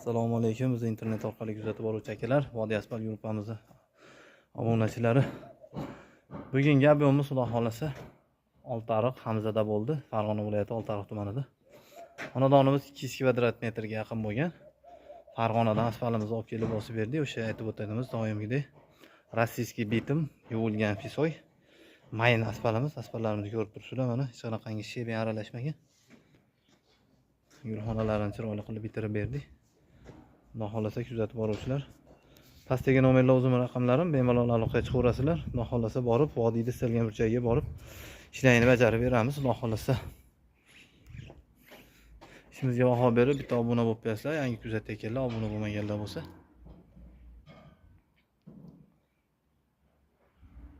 Assalomu alaykum. Biz internet orqali kuzatib boruvchi akalar, Vodiy Asfalt gruppamizni obunachilari. Bugun gapimiz Xudo xolasa Oltiariq Hamzada bo'ldi. Farg'ona viloyati Oltiariq tumanida. Xonadonimiz 200 kvadrat metrga yaqin bo'lgan. Farg'onadan asfaltimizni olib kelib bosib berdi. O'sha aytib o'tganimiz doimgidek rossiyskiy bitim, yuvilgan fisoy. Mayin asfaltimiz, asfaltlarimizni ko'rib turibsizlar mana, hech qanaqangi shebin aralashmagan. Gulxonalarini chiroyli qilib bitirib berdik. Xudo xolasa kuzatib boruvchilar. Pastdagi nomerlar o'zim raqamlarim, bemalol aloqaga chiqaverasizlar. Xudo xolasa borib, vodiyda istalgan burchagiga borib ishlarni bajarib beramiz. Xudo xolasa ishimizga baho berib, bitta obuna bo'lib qo'yasizlar. Yangi kuzatayotganlar, obuna bo'lmaganlar bo'lsa.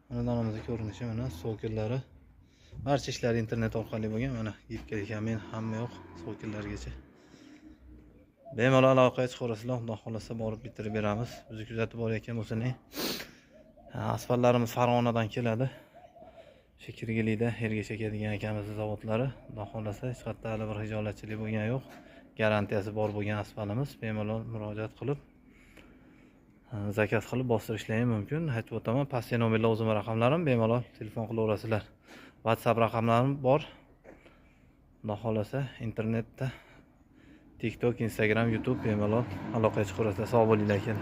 Xonadonimizning ko'rinishi mana, so'killari. Barcha ishlar internet orqali bo'lgan. Mana gibka kamin hamma yo'q, so'killargacha. Bemalol aloqaga chiqaverasizlar. Xudo xolasa borib bitirib beramiz. Bizni kuzatib borayotgan bo'lsangiz, asfaltlarimiz Farg'onadan keladi. Shekirgilikda yerga chekadigan akamizning zavodlari. Xudo xolasa hech qayerda hali bir hijolatchilik bo'lgani yo'q. Garantiyasi bor bo'lgan asfaltimiz. Bemalol murojaat qilib zakaz qilib bostirishlar mumkin. Aytib o'taman, pastdagi nomerlar o'zim raqamlarim, bemalol telefon qilaverasizlar. WhatsApp raqamlarim bor. Xudo xolasa internetda TikTok, Instagram, YouTube bemalol aloqaga chiqaverasizlar. Sog' bo'linglar aka.